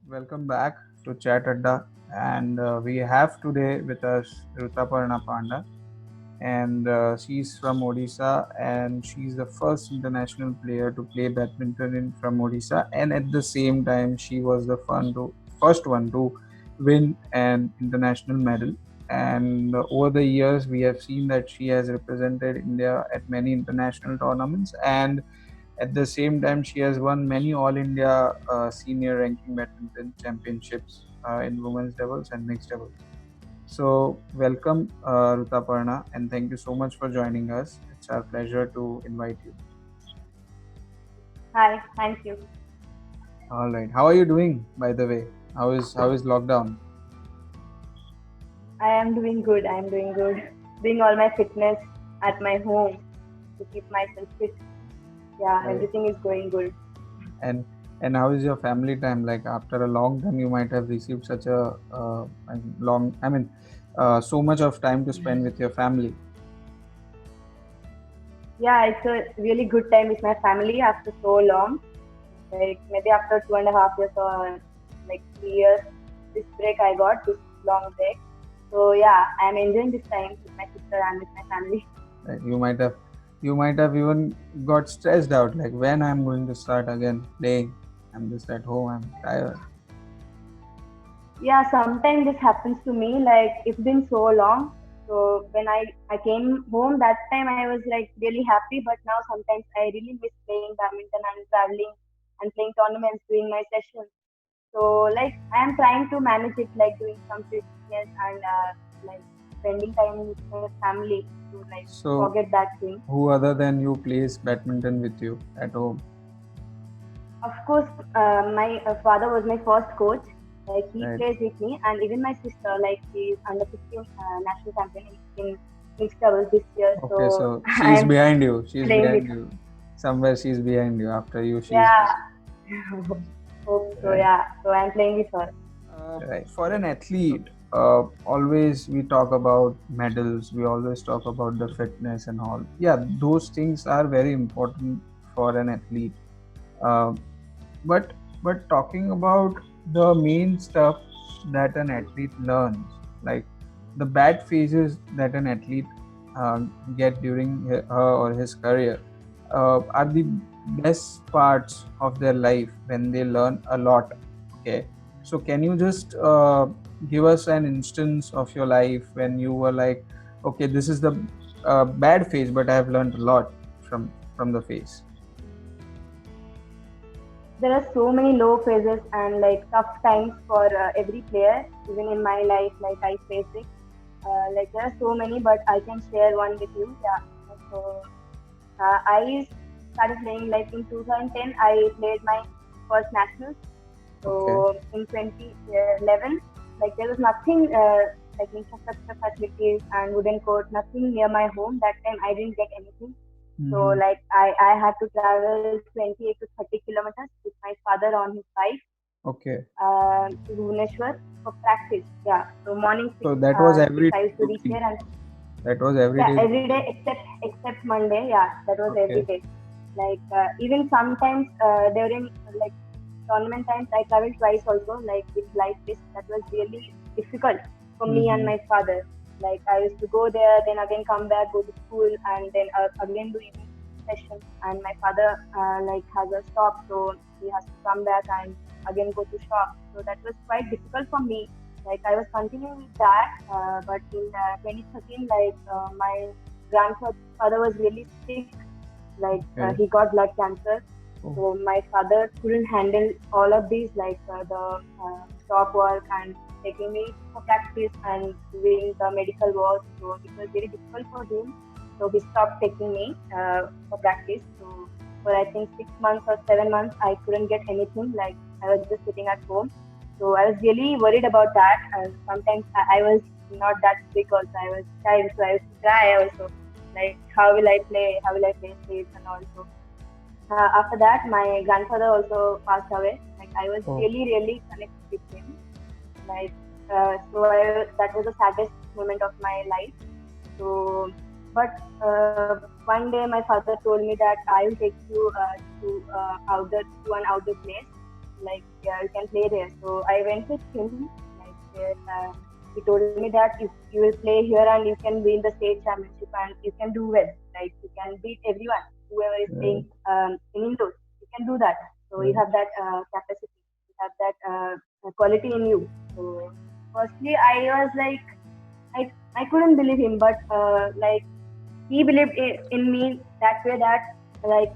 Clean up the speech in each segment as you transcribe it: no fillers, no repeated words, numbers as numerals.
welcome back to Chat Adda. And we have today with us Rutaparna Panda, and she's from Odisha, and she's the first international player to play badminton from Odisha. And at the same time, she was the first one to win an international medal. And over the years, we have seen that she has represented India at many international tournaments, and at the same time, she has won many All India senior ranking badminton championships in women's doubles and mixed doubles. So, welcome, Rutaparna, and thank you so much for joining us. It's our pleasure to invite you. Hi, thank you. All right, how are you doing, by the way? How is lockdown? I am doing good. I am doing good. Doing all my fitness at my home to keep myself fit. Yeah, Right, everything is going good. and and how is your family time? Like after a long time, you might have received such a long. So much of time to spend with your family. Yeah, it's a really good time with my family after so long. Like maybe after 2.5 years or like 3 years, this break I got, this long break. So yeah, I am enjoying this time with my sister and with my family. Right? You might have even got stressed out, like when I'm going to start again playing. I'm just at home, I'm tired. Yeah, sometimes this happens to me. Like it's been so long. So when I came home that time, I was like really happy. But now sometimes I really miss playing badminton and traveling and playing tournaments, doing my sessions. So like I am trying to manage it, like doing some fitness and like spending time with my family to like So forget that thing. who other than you plays badminton with you at home? Of course, my father was my first coach. Like he Right. plays with me, and even my sister, like she is under 15 national champion in mixed doubles this year. Okay, So so I she's am behind you. She's playing with behind her. you. Somewhere she's behind you. After you, she's Yeah, behind. hope so. Right. Yeah, so I'm playing with her. Right. For an athlete, always we talk about medals, we always talk about the fitness and all. Yeah, those things are very important for an athlete. Uh, but talking about the main stuff that an athlete learns, like the bad phases that an athlete uh, get during her or his career, are the best parts of their life when they learn a lot. Okay, so can you just give us an instance of your life when you were like, okay, this is the bad phase, but I have learned a lot from the phase. There are so many low phases and like tough times for every player. Even in my life, like I faced it. Like there are so many, but I can share one with you. Yeah. So I started playing like in 2010. I played my first nationals. Okay. So in 2011, like there was nothing like infrastructure facilities and wooden court, nothing near my home. That time I didn't get anything. So Mm-hmm. like I had to travel 28 to 30 kilometers with my father on his bike Okay. to Bhubaneswar for practice. Yeah. So morning six So that was 6 every I used to reach routine. there and That was every yeah, day every day routine. except Monday. Yeah, that was every Okay. day. Like even sometimes during like tournament times, I traveled twice also. Like with life risk, that was really difficult for me and Mm-hmm. my father. Like I used to go there, then again come back, go to school, and then again do evening sessions. And my father like has a shop, so he has to come back and again go to shop. So that was quite difficult for me. Like I was continuing with that, but in 2013, like my grandfather was really sick. Like he Okay. got blood cancer, Oh. so my father couldn't handle all of these, like the shop work and taking me for practice and doing the medical work. So it was very difficult for him. So he stopped taking me for practice. So for I think 6 months or 7 months, I couldn't get anything. Like I was just sitting at home. So I was really worried about that. And sometimes I was not that big also. I was child, so I used to cry also. Like how will I play? How will I play stage and also after that, my grandfather also passed away. Like I was Oh. really, really connected with him. Like that was the saddest moment of my life. So, but one day my father told me that I will take you to an outdoor place. like yeah, you can play there. So I went with him. Like he told me that if you will play here and you can win the state championship and you can do well. Like you can beat everyone, whoever is Right. playing in indoors. You can do that. So you Right. have that capacity. You have that quality in you. So firstly, I was like I couldn't believe him, but like he believed in me that way that like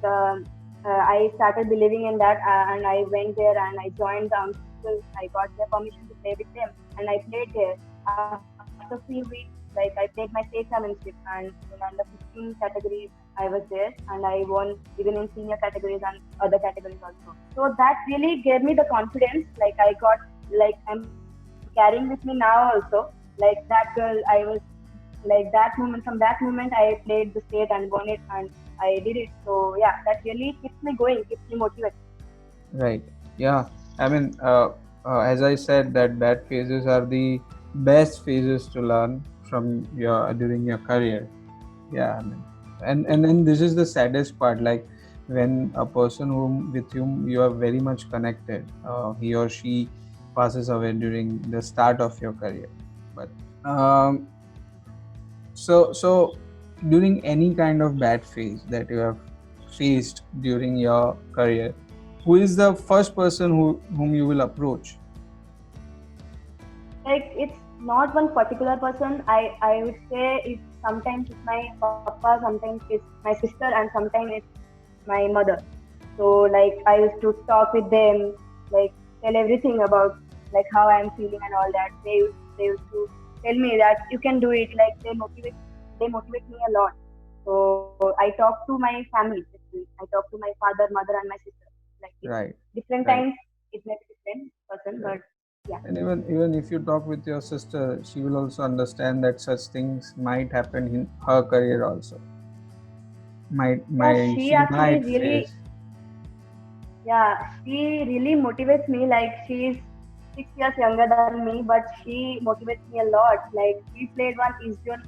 I started believing in that and I went there and I joined the school. I got the permission to play with them and I played there. After 3 weeks, like I played my state championship and in under 15 categories I was there and I won even in senior categories and other categories also. So that really gave me the confidence. Like I got like I'm carrying with me now also. Like that girl, I was like that moment from that moment I played the state and won it and I did it. So yeah, that really keeps me going, keeps me motivated. Right. Yeah. I mean, as I said, that bad phases are the best phases to learn from your during your career. Yeah. I mean, and then this is the saddest part. Like when a person with whom you are very much connected, he or she passes away during the start of your career. But um, so during any kind of bad phase that you have faced during your career, who is the first person whom you will approach? Like it's not one particular person. I would say it's sometimes it's my papa, sometimes it's my sister, and sometimes it's my mother. So like I used to talk with them, like tell everything about like how I'm feeling and all that. They used to tell me that you can do it. Like they motivate me a lot. So I talk to my family. Basically. I talk to my father, mother, and my sister. Like it's Right. different Right. times. It may be different person, Right. but yeah. And even if you talk with your sister, she will also understand that such things might happen in her career also. Yeah, Might she she actually might really, face. yeah, she really motivates me. Like she's 6 years younger than me, but she motivates me a lot. Like we played one East Zone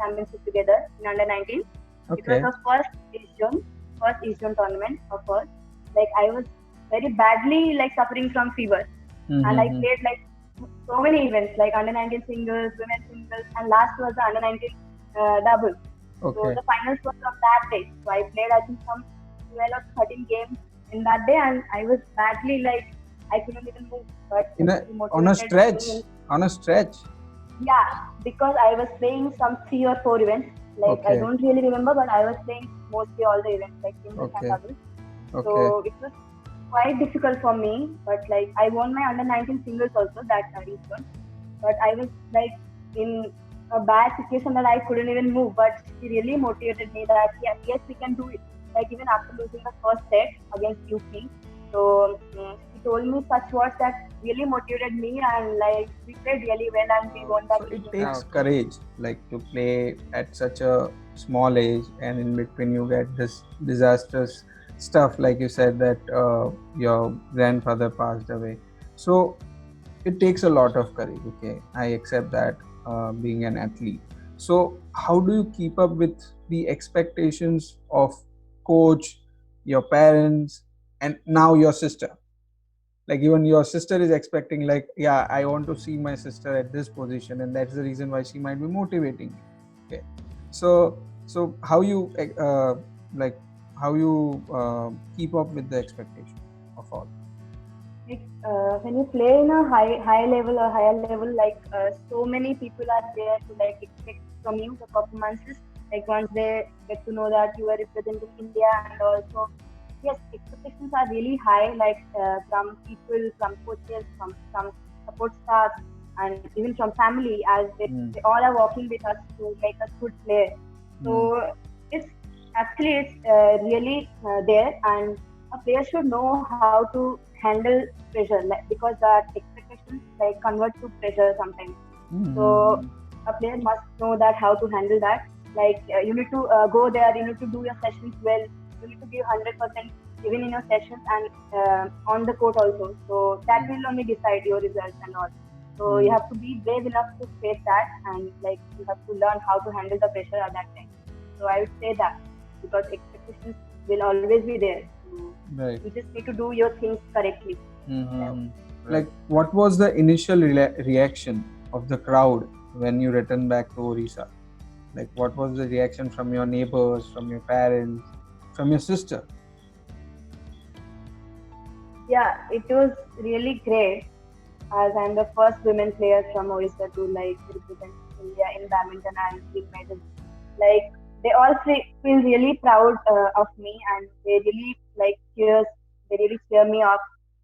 championship together in under 19. It was Okay. the first East Zone tournament of us. Like I was very badly like suffering from fever, and I Mm-hmm. played like so many events like under 19 singles, women singles, and last was the under 19 double. So Okay. the finals was on that day. So I played I think some 12 or 13 games in that day, and I was badly like I couldn't even move. But In a he on a motivated stretch. me. On a stretch. Yeah, because I was playing some 3 or 4 events. Like I Okay. don't really remember, but I was playing mostly all the events like singles and Okay. doubles. Okay. So it was quite difficult for me. But like I won my under 19 singles also that region. But I was like in a bad situation that I couldn't even move. But she really motivated me that yes we can do it. Like even after losing the first set against UP, so she told me such words that really motivated me and like we played really well and we won So that it issue. takes courage, like to play at such a small age, and in between you get this disastrous stuff, like you said that your grandfather passed away. So it takes a lot of courage. Okay, I accept that, being an athlete. So how do you keep up with the expectations of coach, your parents, and now your sister? Like even your sister is expecting, like, yeah, I want to see my sister at this position, and that's the reason why she might be motivating you. Okay, so how you like how you keep up with the expectation of all? Like when you play in a high level or higher level, like so many people are there to like expect from you the performances. Like once they get to know that you are representing India, and also yes, expectations are really high. Like from people, from coaches, from support staff, and even from family, as they all are working with us to make us good players. So it's actually it's really there, and a player should know how to handle pressure like, because that expectations like convert to pressure sometimes. So a player must know that how to handle that. Like you need to go there, you need to do your sessions well, you need to give 100% even in your sessions and on the court also. So that will only decide your results and all. So you have to be brave enough to face that, and like you have to learn how to handle the pressure at that time. So I would say that because expectations will always be there. So Right. you just need to do your things correctly. So, Mm-hmm. Like, what was the initial reaction of the crowd when you returned back to Orissa? Like, what was the reaction from your neighbors, from your parents, from your sister? yeah, it was really great as I'm the first women player from Orissa to like represent India in badminton and win medals. Like they all feel really proud of me and they really like cheers. They really cheer me up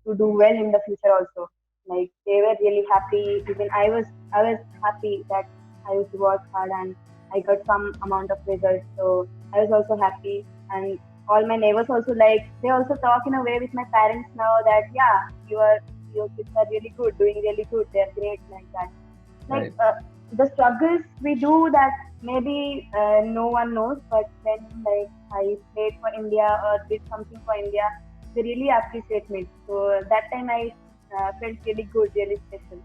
to do well in the future also. Like they were really happy. Even I was happy that I used to work hard and I got some amount of results. So I was also happy and all my neighbors also like they also talk in a way with my parents now that yeah your kids are really good, doing really good, they're great like that. Like Right. the struggles we do that maybe no one knows, but when like I played for India or did something for India, they really appreciate me. So that time I felt really good, really special.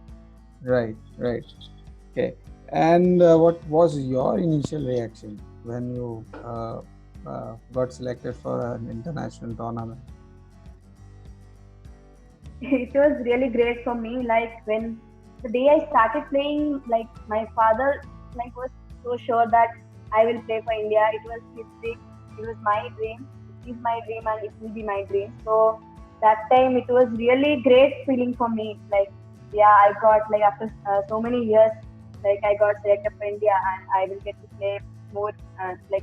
Right. Right. Okay. And what was your initial reaction when you got selected for an international tournament? It was really great for me. Like when the day I started playing, like my father like was so sure that I will play for India. It was his dream. It was my dream. It is my dream and it will be my dream. So that time it was really great feeling for me. Like yeah, I got like after so many years, like I got selected for India and I will get to play more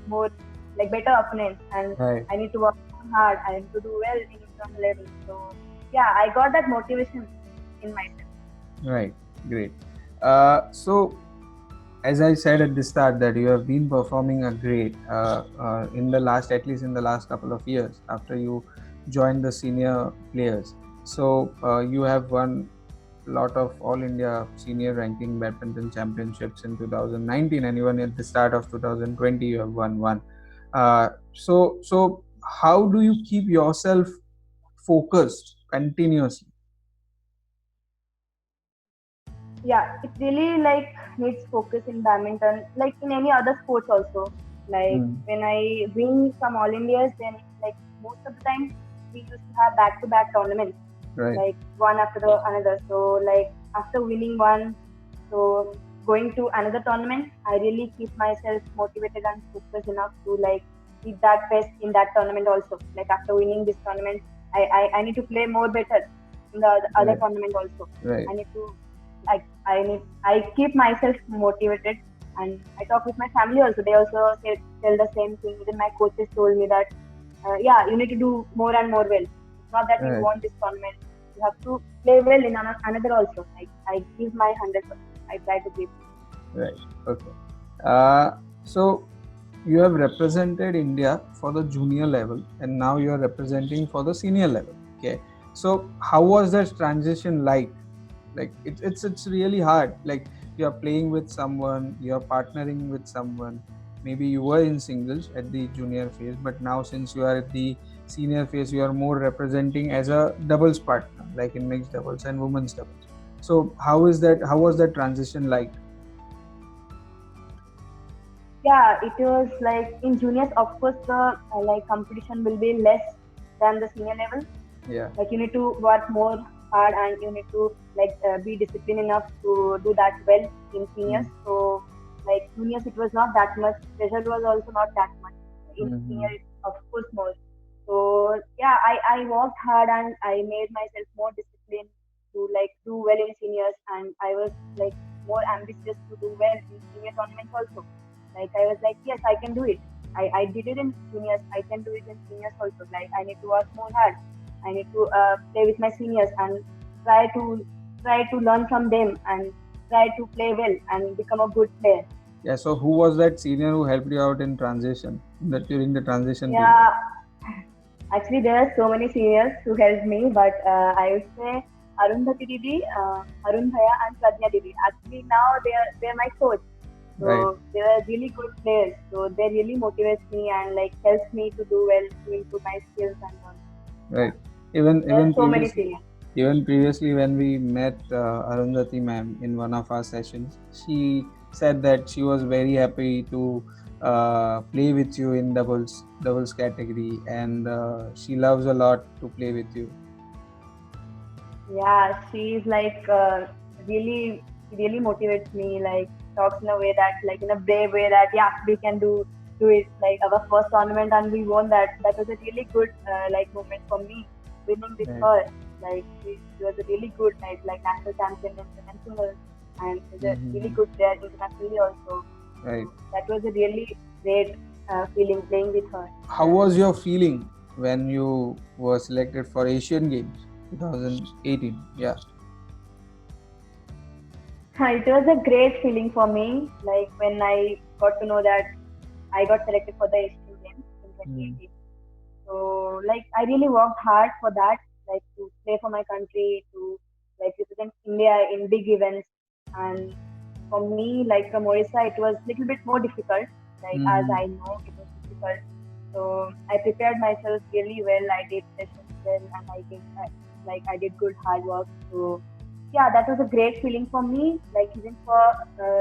more like better opponents and Right. I need to work hard. I need to do well in international level. So yeah, I got that motivation in myself. Right. Great. So, as I said at the start, that you have been performing a great in the last, at least in the last couple of years, after you joined the senior players. So you have won a lot of All India senior ranking badminton championships in 2019, and even at the start of 2020, you have won one. So how do you keep yourself focused continuously? Yeah, it really like needs focus in badminton, like in any other sports also. Like Mm, when I win some All Indias, then like most of the time we used to have back-to-back tournaments, right. like one after the another. So like after winning one, so going to another tournament, I really keep myself motivated and focused enough to like keep that best in that tournament also. Like after winning this tournament, I need to play more better in the other Right. tournament also. Right. I need to like I keep myself motivated and I talk with my family also. They also tell the same thing. Even my coaches told me that yeah, you need to do more and more well. It's not that you Right. won this tournament. You have to play well in another also. Like I give my 100%. I try to give. Right. Okay. Uh, so you have represented India for the junior level, and now you are representing for the senior level. Okay. So how was that transition like? Like it's really hard. Like you are playing with someone, you are partnering with someone. Maybe you were in singles at the junior phase, but now since you are at the senior phase, you are more representing as a doubles partner, like in mixed doubles and women's doubles. So how is that? How was that transition like? Yeah, it was like in juniors. Of course, the like competition will be less than the senior level. Yeah. Like you need to work more hard and you need to like be disciplined enough to do that well in seniors. Mm. So like juniors it was not that much, pressure was also not that much. In Mm-hmm. senior it's of course more. So yeah, I worked hard and I made myself more disciplined to like do well in seniors and I was like more ambitious to do well in senior tournaments also. Like I was like yes, I can do it. I did it in juniors, I can do it in seniors also. Like I need to work more hard. I need to play with my seniors and try to try to learn from them and try to play well and become a good player. Yeah. So who was that senior who helped you out in transition, that during the transition period? Yeah, actually there are so many seniors who helped me, but I would say Arundhati Didi, Arun Bhaiya and Pradnya Didi. Actually now they're my coach. Right. So they are really good players. So they really motivates me and like helps me to do well, to improve my skills and all. Right. Yeah, Even there are even so many previously, seniors. even previously when we met Arundhati ma'am in one of our sessions, she said that she was very happy to play with you in doubles category, and she loves a lot to play with you. Yeah, she's like really, really motivates me. Like talks in a way that, like in a brave way that yeah, we can do it. Like our first tournament and we won that. That was a really good like moment for me. Winning with Right. her, like she was a really good like national champion in women's singles, and is a really Mm-hmm. good player internationally also. Right. So that was a really great feeling playing with her. How was your feeling when you were selected for Asian Games 2018? Yeah. It was a great feeling for me. Like when I got to know that I got selected for the Asian Games in Mm. 2018. So like I really worked hard for that, like to play for my country, to like represent India in big events. And for me, like from Orissa, it was a little bit more difficult. Like as Mm-hmm. I know, it was difficult. So I prepared myself really well. I did sessions well, and I did good hard work. So yeah, that was a great feeling for me. Like even for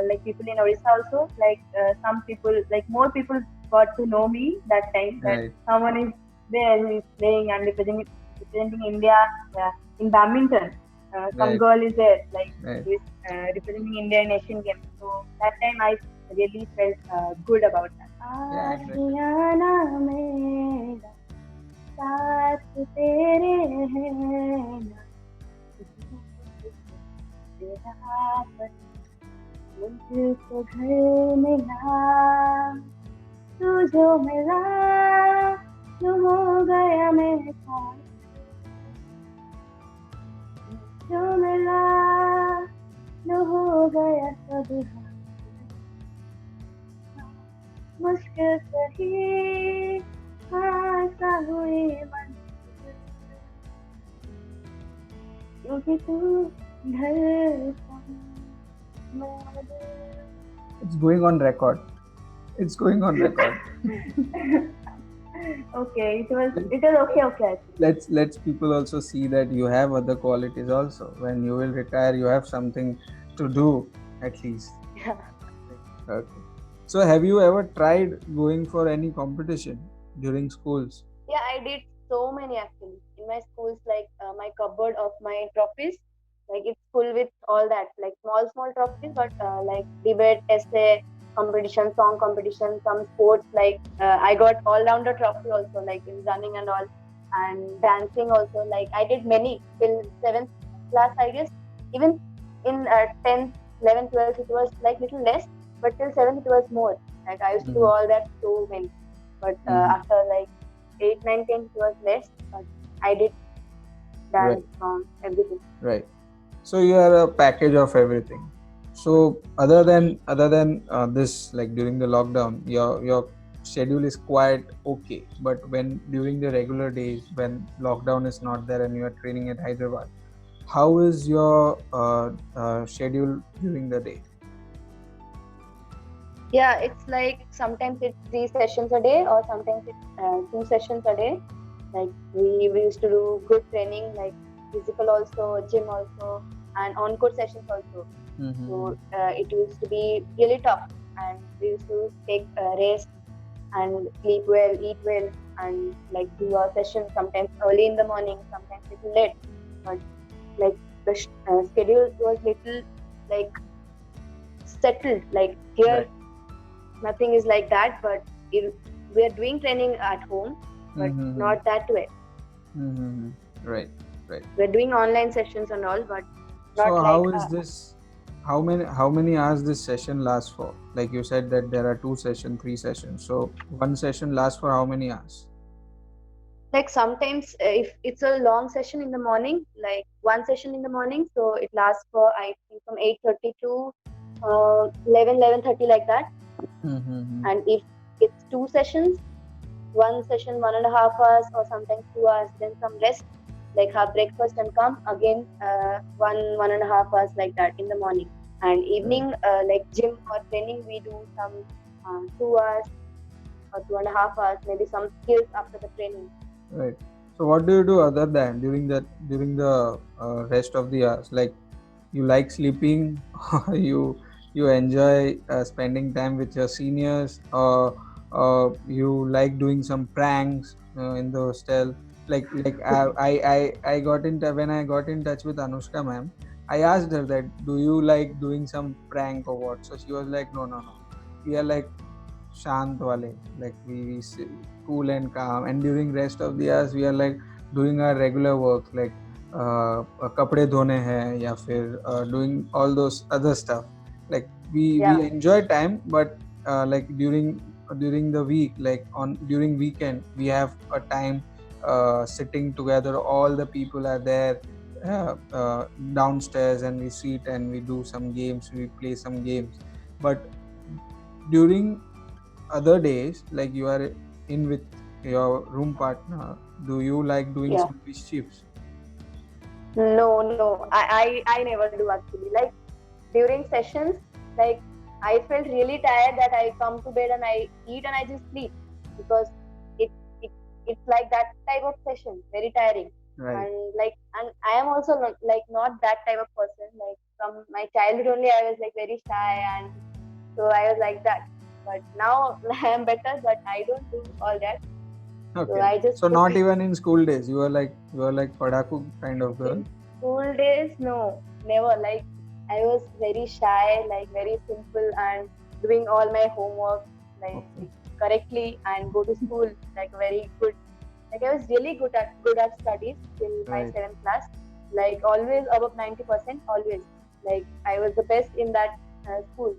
like people in Orissa also, like some people, like more people got to know me that time that Right. someone is there who is playing and representing India in badminton. Some Right. girl is there, like Right. who is representing India in Asian Games. So that time I really felt good about that. Yeah. And आशियाना मेरा साथ तेरे है ना तेरा पर मुझको घर मिला तू जो मिला जो हो गया मेरे साथ जो मिला जो हो गया सब मुश्किल सही आसा हुई मंजिल क्योंकि तू धड़कन में दिल it's going on record. It's going on record. Okay, it was okay actually. Let's people also see that you have other qualities also. When you will retire, you have something to do at least. Yeah. Okay. So have you ever tried going for any competition during schools? Yeah, I did so many actually. In my schools, like my cupboard of my trophies, like it's full with all that, like small trophies, but like debate, essay competition, song competition, some sports. Like I got all rounder trophy also, like in running and all, and dancing also. Like I did many till 7th class, I guess. Even in 10th, 11th, 12th, it was like little less, but till 7th it was more. Like I used to do all that so many. But after like 8, 9, 10 it was less, but I did dance, song, everything. Right. So you are a package of everything. So other than this, like during the lockdown, your schedule is quite okay. But when during the regular days, when lockdown is not there and you are training at Hyderabad, how is your schedule during the day? Yeah, it's like sometimes it's 3 sessions a day, or sometimes it's 2 sessions a day. Like we used to do good training, like physical also, gym also, and on-court sessions also. Mm-hmm. So it used to be really tough, and we used to take rest and sleep well, eat well, and like do our session sometimes early in the morning, sometimes little late. But like the schedule was little like settled. Like here, Right. nothing is like that. But we are doing training at home, but not that way. Mm-hmm. Right. We're doing online sessions and all, but not So like. how is this? How many hours this session lasts for? Like you said that there are 2 sessions, 3 sessions. So one session lasts for how many hours? Like sometimes if it's a long session in the morning, like one session in the morning, so it lasts for I think from 8:30 to 11:30 like that. Mm-hmm. And if it's 2 sessions, one session 1.5 hours or sometimes 2 hours, then some rest, like have breakfast and come again 1.5 hours like that in the morning. And evening like gym or training, we do some 2 hours or 2.5 hours, maybe some skills after the training. Right. So what do you do other than during the rest of the hours? Like you like sleeping, or you enjoy spending time with your seniors, or you like doing some pranks in the hostel? I got in when I got in touch with Anushka ma'am, I asked her that, do you like doing some prank or what? So she was like, no, we are like shant wale, like we cool and calm, and during rest of the hours we are like doing our regular work, like कपड़े धोने हैं या फिर doing all those other stuff. Like we Yeah, enjoy time, but like during the week, like on during weekend, we have a time sitting together. All the people are there uh, uh, downstairs, and we sit and we do some games. We play some games, but during other days, like you are in with your room partner, do you like doing yeah. some mischiefs? No, I never do actually. Like during sessions, like I felt really tired that I come to bed and I eat and I just sleep because it, it it's like that type of session, very tiring. Right. And I am also not that type of person. Like from my childhood only, I was like very shy, and so I was like that. But now I am better, but I don't do all that. So Okay. I just So not sleep. even in school days, you are like padaku kind of girl. In school days, no, never. Like I was very shy, like very simple, and doing all my homework like Okay. correctly and go to school like very good. Like I was really good at studies till my Right. 7th class. Like always above 90%, always. Like I was the best in that school.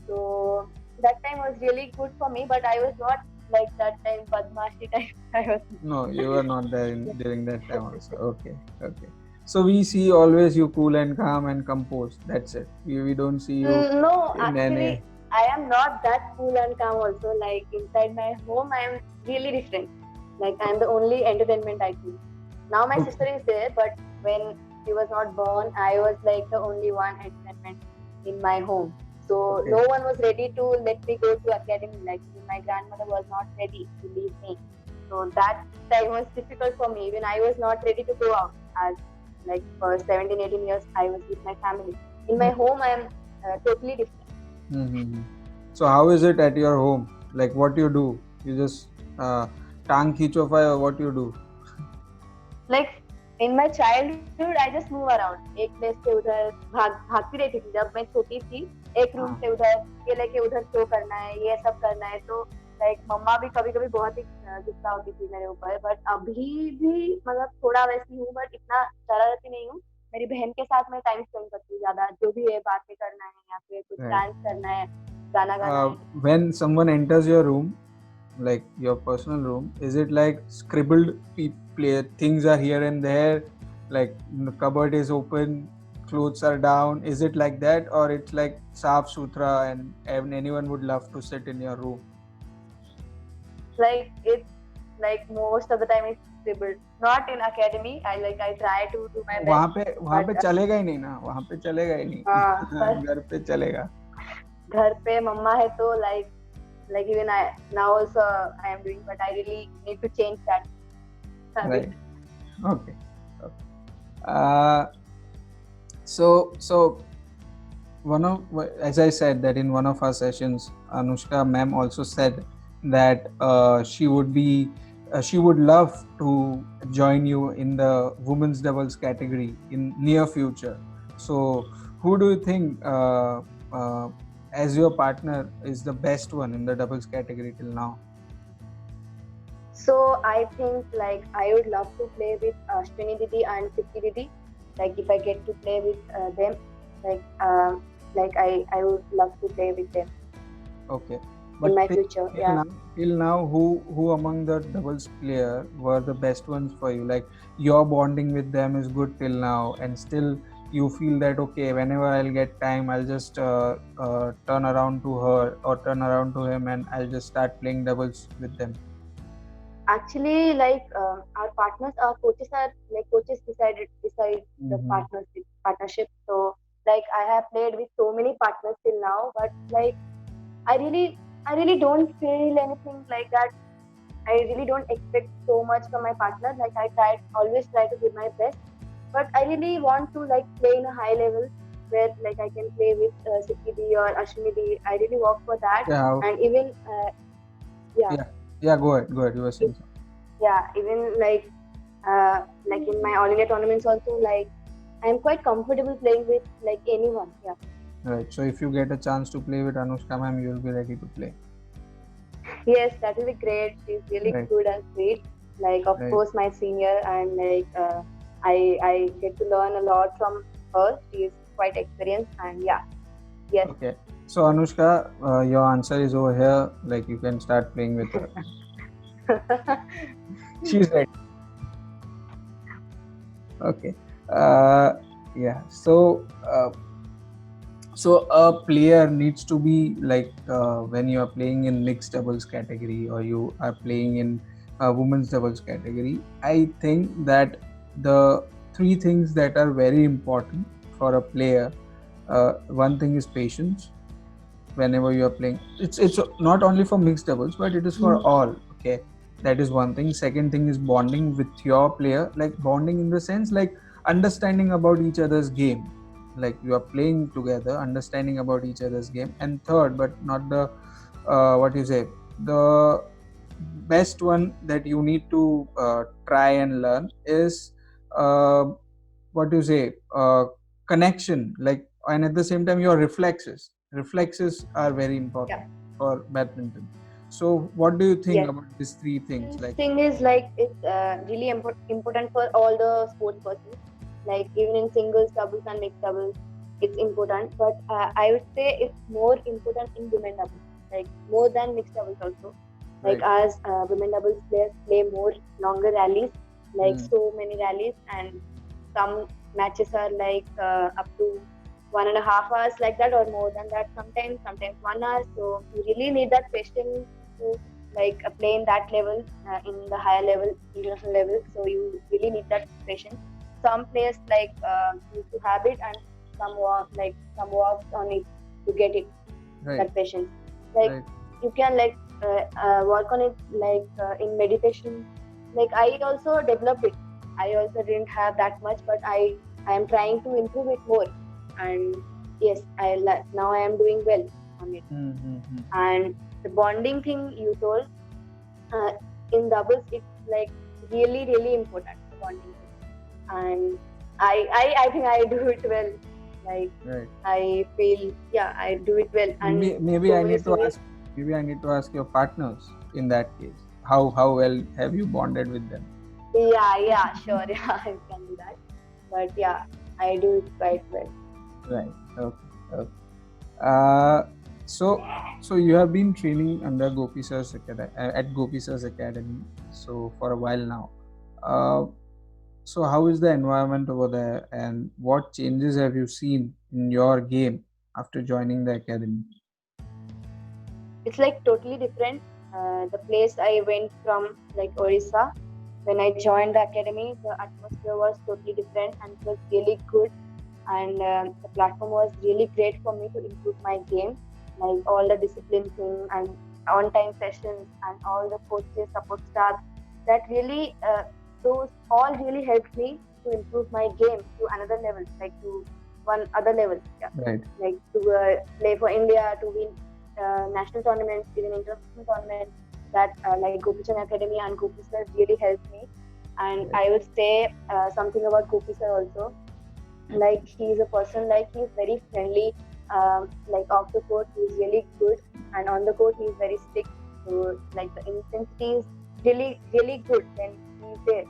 So that time was really good for me, but I was not like that time Badmashi time. I was. No, you were not there during that time also. Okay. Okay. So we see always you cool and calm and composed. That's it. We don't see you No, in any. actually, I am not that cool and calm also. Like inside my home, I am really different. Like I am the only entertainment I do. Now my sister Okay. is there, but when she was not born, I was like the only one entertainment in my home. So Okay. no one was ready to let me go to academy. Like my grandmother was not ready to leave me. So that time was difficult for me. Even I was not ready to go out. As like for 17, 18 years, I was with my family. In my home, I am totally different. Mm-hmm. So how is it at your home? Like what you do? You just tang khichofai or what you do? Like in my childhood, I just move around. एक place से उधर भागती रहती थी जब मैं छोटी थी. एक रूम हाँ. से उधर ये लेके उधर शो करना है, ये सब करना है. तो लाइक मम्मा भी कभी कभी बहुत ही गुस्सा होती थी मेरे ऊपर. बट अभी भी मतलब थोड़ा वैसी हूँ, बट इतना शरारती नहीं हूँ. मेरी बहन के साथ मैं टाइम स्पेंड करती हूँ ज्यादा. जो भी है बातें करना है या फिर कुछ Right. डांस करना है, गाना गाना है. When someone enters your room, like your personal room, is it like scribbled play things are here and there, like the cupboard is open, clothes are down? Is it like that, or it's like saaf suthra and anyone would love to sit in your room? Like it's like most of the time it's scribbled. Not in academy. I try to do my वहाँ best. पे वहाँ पे But चलेगा ही नहीं ना, वहाँ पे चलेगा ही नहीं. पर घर पे चलेगा. घर पे मम्मा है तो like even I now also I am doing, but I really need to change that habit. Right. Okay. Okay. Uh, so as I said that in one of our sessions, Anushka ma'am also said that she would love to join you in the women's doubles category in near future. So who do you think as your partner is the best one in the doubles category till now? So I think like I would love to play with Ashwini Didi and Siddhi Didi. Like if I get to play with them, like I would love to play with them Okay. in But my future. Yeah. till now, who among the doubles player were the best ones for you? Like your bonding with them is good till now, and still you feel that okay, whenever I'll get time, I'll just turn around to her or turn around to him, and I'll just start playing doubles with them. Actually, like our partners, our coaches are like coaches decide the Mm-hmm. partnership. So like I have played with so many partners till now, but like I really I really don't feel anything like that. I really don't expect so much from my partner. Like always try to give my best, but I really want to like play in a high level where like I can play with Siddhi Di or Ashwini Di. I really work for that, Yeah. and even yeah, Yeah. Yeah. Go ahead. Go ahead. You were saying something. yeah, even like Like in my all India tournaments also, like I'm quite comfortable playing with like anyone. Yeah. Right. So if you get a chance to play with Anushka ma'am, you will be ready to play. Yes, that will be great. She's really Right. good and sweet. Like of Right. course my senior, and like I get to learn a lot from her. She is quite experienced, and yeah, yes. Okay. So Anushka, your answer is over here. Like you can start playing with her. She's ready. Okay. Uh, yeah. So a player needs to be like when you are playing in mixed doubles category or you are playing in women's doubles category. I think that the three things that are very important for a player. One thing is patience whenever you are playing. It's not only for mixed doubles but it is for all. Okay, that is one thing. Second thing is bonding with your player, like bonding in the sense like understanding about each other's game, like you are playing together, understanding about each other's game. And third, but not the what you say, the best one that you need to try and learn is uh, what you say, connection, like, and at the same time your reflexes are very important Yeah. for badminton. So what do you think Yes. about these three things, This like? thing is like it's really important for all the sports persons. Like even in singles, doubles, and mixed doubles, it's important. But I would say it's more important in women doubles, like more than mixed doubles also. Like Right. as women doubles players play more longer rallies, like Hmm. so many rallies, and some matches are like up to 1.5 hours like that, or more than that. Sometimes 1 hour. So you really need that patience to like play in that level, in the higher level, international level. So you really need that patience. Some players like used to have it, and some works on it to get it, Right. that patience. Like Right. you can like work on it like in meditation. Like I also developed it. I also didn't have that much, but I am trying to improve it more. And yes, now I am doing well on it. Mm-hmm. And the bonding thing you told, uh, in doubles it's like really important, the bonding thing. And I think I do it well. Like Right. I feel, yeah, I do it well, and Maybe so I many need to seniors. ask. Maybe I need to ask your partners in that case. How well have you bonded with them? Yeah, sure. Yeah, I can do that. But yeah, I do it quite well. Right. Okay. Okay. Uh, so you have been training under Gopi Sir's at Gopi Sir's Academy so for a while now. Uh, so how is the environment over there, and what changes have you seen in your game after joining the academy? It's like totally different. The place I went from, like Orissa, when I joined the academy, the atmosphere was totally different and it was really good. And the platform was really great for me to improve my game, like all the discipline thing and on-time sessions and all the coaches, support staff. That really, those all really helped me to improve my game to another level, like to one other level. Yeah, Right. like to play for India, to win national tournaments, even international tournaments. That like Gopi Chand Academy and Gopi Sir really helped me. And Right. I would say something about Gopi Sir also. Like he's a person, like he's very friendly. Like off the court, he's really good, and on the court, he's very strict. So like the intensity is really good when he's there.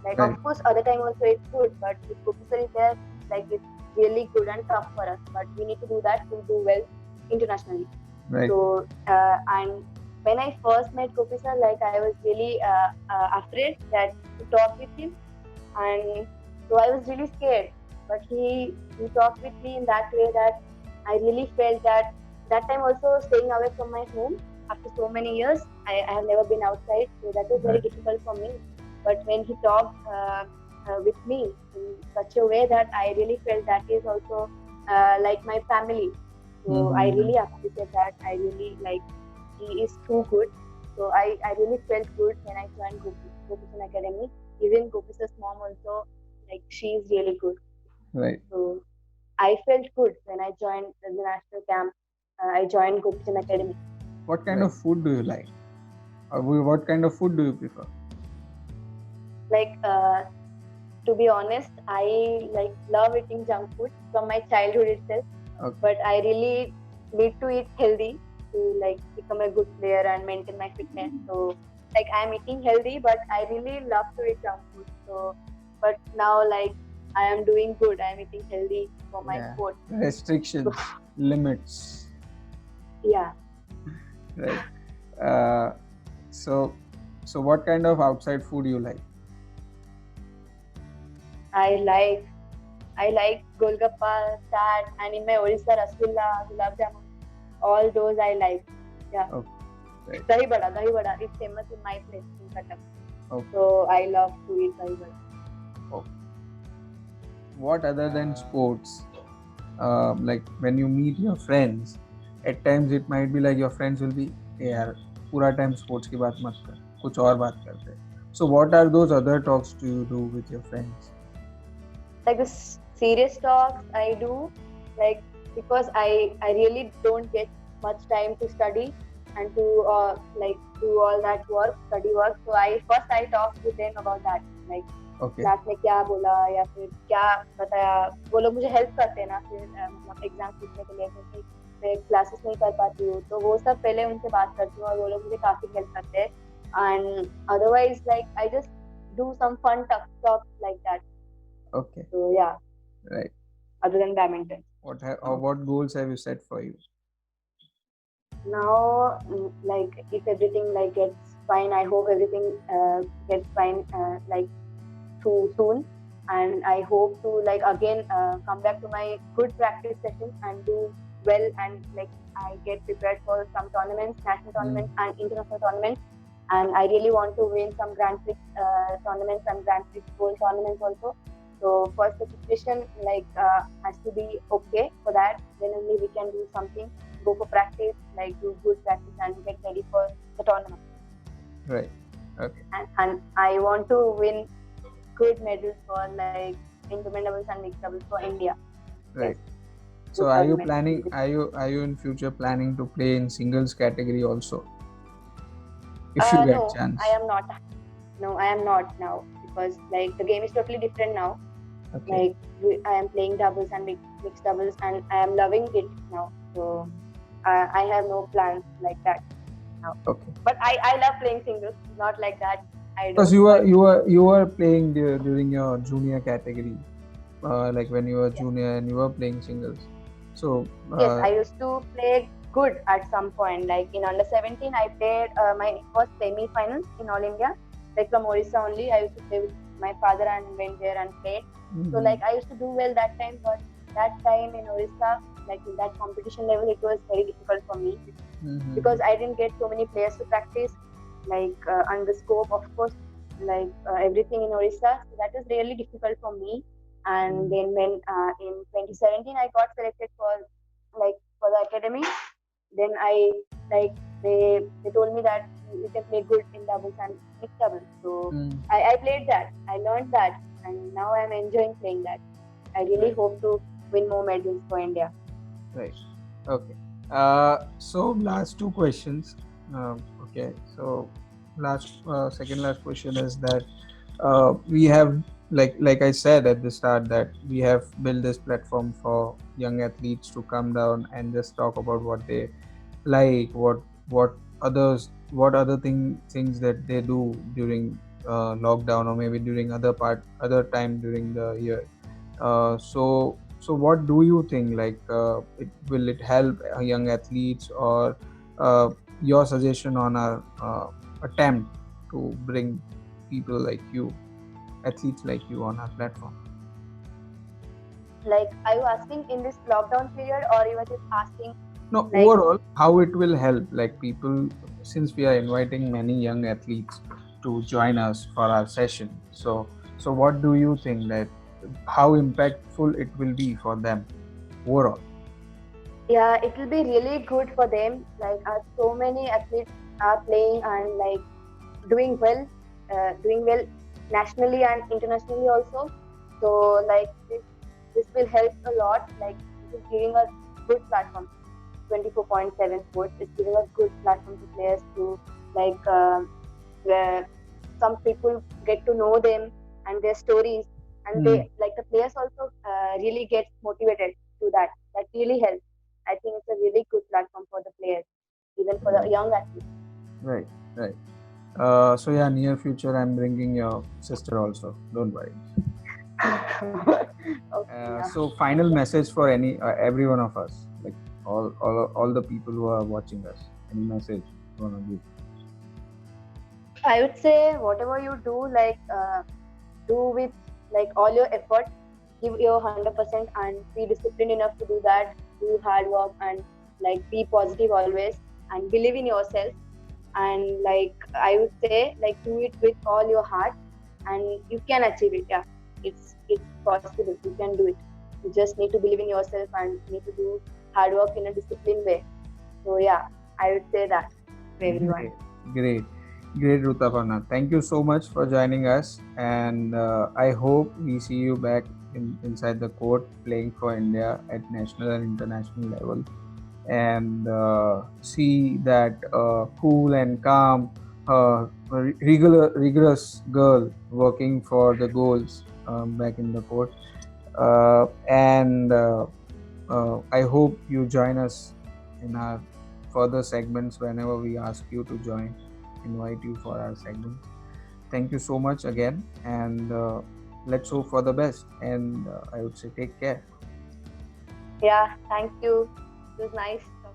Like Right. of course, other time also it's good, but if Gopi Sir is there, like it's really good and tough for us. But we need to do that to do well internationally. Right. So and when I first met Gopi Sir, like I was really afraid that to talk with him, and so I was really scared. But he talked with me in that way that I really felt that that time also staying away from my home after so many years, I have never been outside, so that was very Right. difficult for me. But when he talked with me in such a way that I really felt that is also like my family. So I Mm-hmm. really appreciate that. I really like, he is too good. So I really felt good when I joined Gopi Chan Academy. Even Gopi's mom also, like she is really good. Right. So I felt good when I joined the national camp. I joined Gopi Chan Academy. What kind Right. Yes. of food do you like? What kind of food do you prefer? Like to be honest, I like love eating junk food from my childhood itself. Okay. But I really need to eat healthy to like become a good player and maintain my fitness. So like I'm eating healthy, but I really love to eat junk food. So but now like I am doing good. I am eating healthy for my Yeah. sport. Restrictions, limits. Yeah. Right. Uh, so, so what kind of outside food you like? I like golgappa, chaat, and in my Orissa rasgulla, gulab jamun. All those I like. Yeah. Okay. Right. Dahi vada is famous in my place in Cuttack. Okay. So I love to eat dahi vada. Okay. What other than sports? Like when you meet your friends, at times it might be like your friends will be, "Hey यार, पूरा time sports की बात मत कर, कुछ और बात करते हैं." So what are those other talks do you do with your friends? Like the serious talks I do, like because I really don't get much time to study and to like do all that work, study work. So I talk with them about that, like Okay. Class में क्या बोला या फिर क्या बताया. वो लोग मुझे हेल्प करते हैं ना फिर मतलब एग्जाम लिखने के लिए, क्योंकि मैं क्लासेस नहीं कर पाती हूँ. तो वो सब पहले उनसे बात करती हूँ और वो लोग मुझे काफी हेल्प करते हैं. And otherwise like I just do some fun talks like that. Okay. So yeah, Right. other than badminton. What goals have you set for you? Now, like if everything like gets fine, I hope everything gets fine like too soon, and I hope to like again come back to my good practice sessions and do well, and like I get prepared for some tournaments, national tournaments and international tournaments, and I really want to win some Grand Prix tournaments and Grand Prix Gold tournaments also. So first the situation like has to be okay for that. Then only we can do something. Go for practice, like do good practice and get ready for the tournament. Right. Okay. And I want to win good medals for like in women doubles and mixed doubles for India. Right. Yes. So are you planning? Are you in future planning to play in singles category also? If you get no, chance. I am not. No, I am not now because like the game is totally different now. Okay. Like I am playing doubles and mixed doubles and I am loving it now. So I have no plans like that now. Okay. But I love playing singles, not like that. Because you were playing during your junior category, like when you were junior and you were playing singles. So yes, I used to play good at some point. Like in under 17, I played my first semi-finals in All India. Like from Orissa only, I used to play with my father and went there and played. So like I used to do well that time, but that time in Orissa, like in that competition level, it was very difficult for me because I didn't get so many players to practice. Like and the scope, of course, like everything in Orissa, so that was really difficult for me. And then when in 2017 I got selected for the academy, then I like they told me that you can play good in doubles and mixed doubles. So I played that, I learned that, and now I'm enjoying playing that. I really hope to win more medals for India. Right. Okay. So last two questions. Okay. So second last question is that we have like I said at the start that we have built this platform for young athletes to come down and just talk about what they like, what other things that they do during lockdown or maybe during other time during the year. So what do you think, like will it help young athletes, or your suggestion on our attempt to bring people like you, athletes like you, on our platform? Like, are you asking in this lockdown period, or you are just asking? No, like, overall, how it will help, like people, since we are inviting many young athletes to join us for our session. So what do you think that how impactful it will be for them overall? Yeah, it will be really good for them. Like, so many athletes are playing and like doing well nationally and internationally also. So like this will help a lot. Like it is giving a good platform. 24.7 sports is giving a good platform to players to like some people get to know them and their stories, and Hmm. they like the players also really get motivated to that. That really helps. I think it's a really good platform for the players, even for the Right, young athletes. right, right. So yeah, near future I'm bringing your sister also. Don't worry. Okay, yeah. So final message for any every one of us, like all the people who are watching us. Any message you wanna give? I would say whatever you do, do with like all your effort, give your 100% and be disciplined enough to do that. Do hard work and like be positive always and believe in yourself. And like I would say, like do it with all your heart, and you can achieve it. Yeah, it's possible. You can do it. You just need to believe in yourself and need to do hard work in a disciplined way. So yeah, I would say that to everyone. Great, great, great, Rutaparna. Thank you so much for joining us, and I hope we see you back inside the court playing for India at national and international level, and see that cool and calm, rigorous girl working for the goals back in the court. And I hope you join us in our further segments whenever we ask you to join, invite you for our segments. Thank you so much again, and let's hope for the best. And I would say take care. Yeah, thank you. It was nice talking